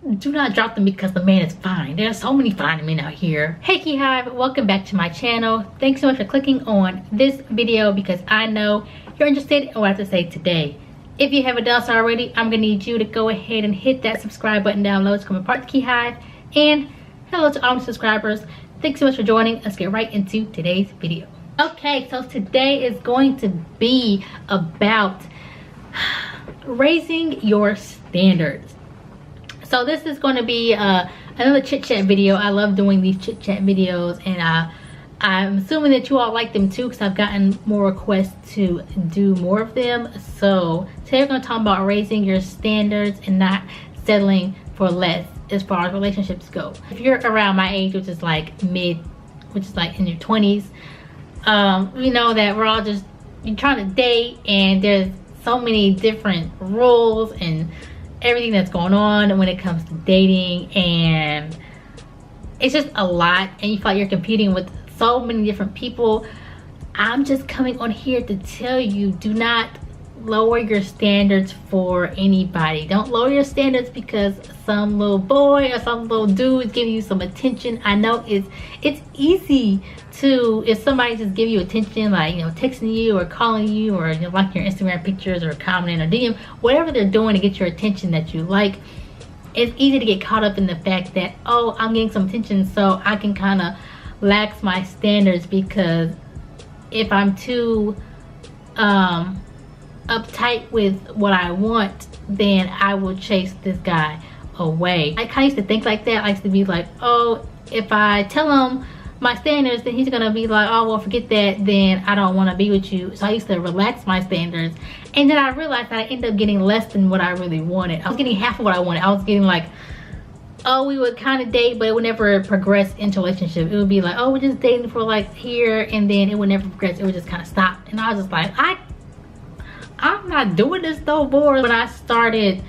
do not drop them because the man is fine. There are so many fine men out here. Hey KiHiVE, welcome back to my channel. Thanks so much for clicking on this video because I know you're interested in what I have to say today. If you haven't done so already, I'm gonna need you to go ahead and hit that subscribe button down below to become a part of KiHiVE. And hello to all my subscribers. Thanks so much for joining. Let's get right into today's video. Okay, so today is going to be about raising your standards. So this is going to be another chit chat video. I love doing these chit chat videos, and I'm assuming that you all like them too because I've gotten more requests to do more of them. So today we're going to talk about raising your standards and not settling for less as far as relationships go. If you're around my age, which is like in your 20s, we know that we're all just trying to date, and there's so many different rules and everything that's going on when it comes to dating, and it's just a lot, and you feel like you're competing with so many different people. I'm just coming on here to tell you, do not lower your standards for anybody. Don't lower your standards because some little boy or some little dude is giving you some attention. I know it's easy to, if somebody just give you attention, like, you know, texting you or calling you or, you know, liking your Instagram pictures or commenting or DM, whatever they're doing to get your attention that you like, it's easy to get caught up in the fact that, oh, I'm getting some attention, so I can kind of lax my standards, because if I'm too uptight with what I want, then I will chase this guy away. I kind of used to think like that. I used to be like, oh, if I tell him my standards, then he's gonna be like, oh well, forget that, then I don't want to be with you. So I used to relax my standards, and then I realized that I ended up getting less than what I really wanted. I was getting half of what I wanted. I was getting like, oh, we would kind of date, but it would never progress into a relationship. It would be like, oh, we're just dating for like here, and then it would never progress. It would just kind of stop. And I was just like, I'm not doing this no more. When I started,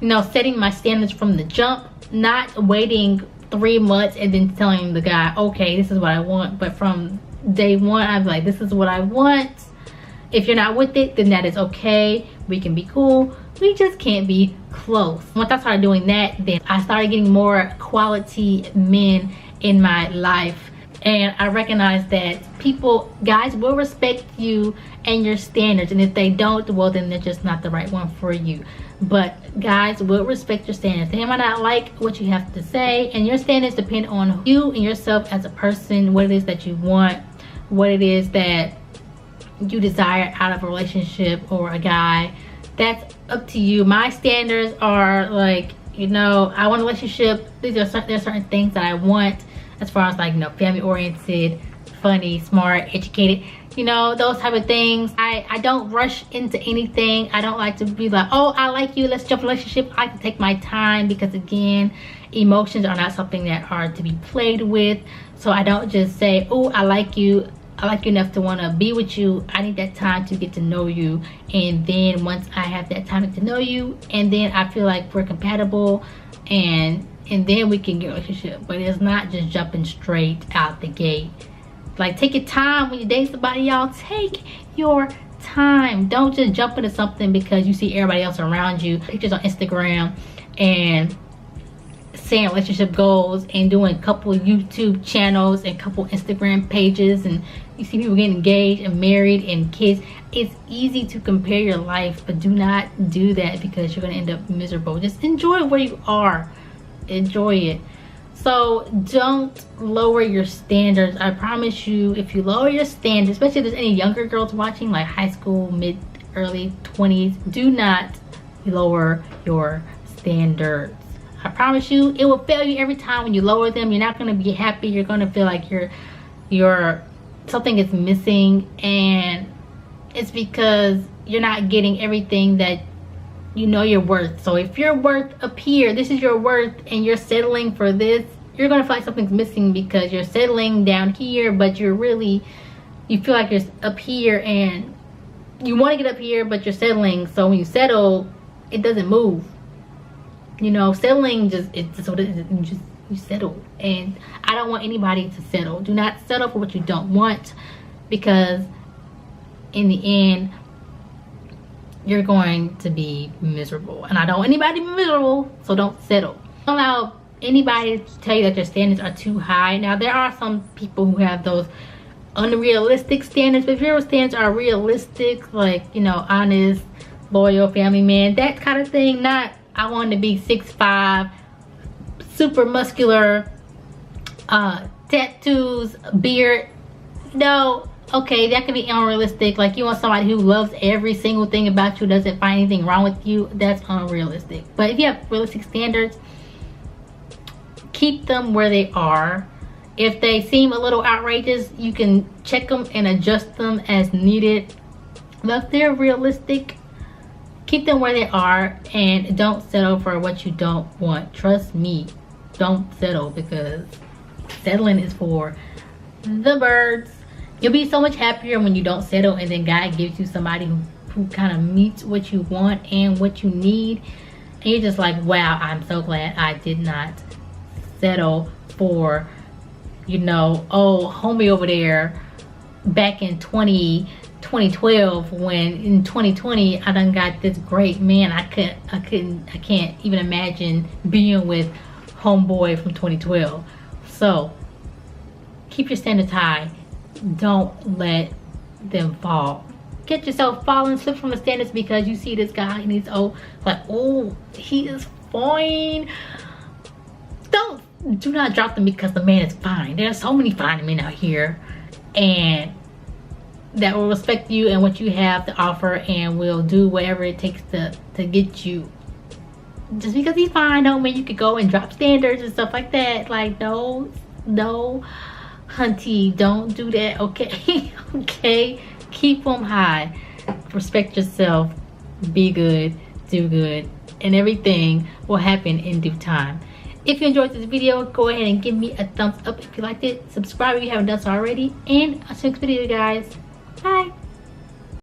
you know, setting my standards from the jump, not waiting 3 months and then telling the guy, okay, this is what I want, but from day one, I was like, this is what I want. If you're not with it, then that is okay. We can be cool. We just can't be close. Once I started doing that, then I started getting more quality men in my life. And I recognized that guys will respect you and your standards. And if they don't, well, then they're just not the right one for you. But guys will respect your standards. They might not like what you have to say, and your standards depend on you and yourself as a person, what it is that you want, what it is that you desire out of a relationship or a guy. That's up to you. My standards are like, you know, I want a relationship. There's certain things that I want as far as, like, you know, family oriented, funny, smart, educated, you know, those type of things. I don't rush into anything. I don't like to be like, oh, I like you, let's jump in a relationship. I like to take my time, because again, emotions are not something that are to be played with. So I don't just say, oh, I like you enough to want to be with you. I need that time to get to know you, and then once I have that time to get to know you, and then I feel like we're compatible, and then we can get a relationship. But it's not just jumping straight out the gate. Like, take your time when you date somebody, y'all. Take your time. Don't just jump into something because you see everybody else around you, pictures on Instagram, and saying relationship goals, and doing a couple YouTube channels and couple Instagram pages, and you see people getting engaged and married and kids. It's easy to compare your life, but do not do that, because you're going to end up miserable. Just enjoy where you are. Enjoy it. So don't lower your standards. I promise you, if you lower your standards, especially if there's any younger girls watching, like high school, early 20s, do not lower your standards. I promise you, it will fail you every time when you lower them. You're not going to be happy. You're going to feel like something is missing, and it's because you're not getting everything that you know you're worth. So if you're worth up here, this is your worth, and you're settling for this, you're going to feel like something's missing because you're settling down here, but you feel like you're up here and you want to get up here, but you're settling. So when you settle, it doesn't move. You know, settling it's just what it is. You settle, and I don't want anybody to settle. Do not settle for what you don't want, because in the end, you're going to be miserable, and I don't want anybody to be miserable. So don't settle. Don't allow anybody to tell you that your standards are too high. Now, there are some people who have those unrealistic standards, but if your standards are realistic, like, you know, honest, loyal, family man, that kind of thing, not I want to be 6'5", super muscular, tattoos, beard. No, okay, that can be unrealistic. Like, you want somebody who loves every single thing about you, doesn't find anything wrong with you. That's unrealistic. But if you have realistic standards, keep them where they are. If they seem a little outrageous, you can check them and adjust them as needed. But if they're realistic, keep them where they are and don't settle for what you don't want. Trust me, don't settle, because settling is for the birds. You'll be so much happier when you don't settle, and then God gives you somebody who kind of meets what you want and what you need, and you're just like, wow, I'm so glad I did not settle for, you know, oh, homie over there back in 2012, when in 2020 I done got this great man. I can't even imagine being with homeboy from 2012. So keep your standards high. Don't let them fall. Get yourself falling, slip from the standards because you see this guy and he's like, oh, he is fine. Do not drop them because the man is fine. There are so many fine men out here, and that will respect you and what you have to offer, and will do whatever it takes to get you. Just because he's fine don't mean you could go and drop standards and stuff like that. Like, no, hunty, don't do that, okay? Okay, keep them high. Respect yourself, be good, do good, and everything will happen in due time. If you enjoyed this video, go ahead and give me a thumbs up if you liked it. Subscribe if you haven't done so already. And I'll see you next video, guys. Bye.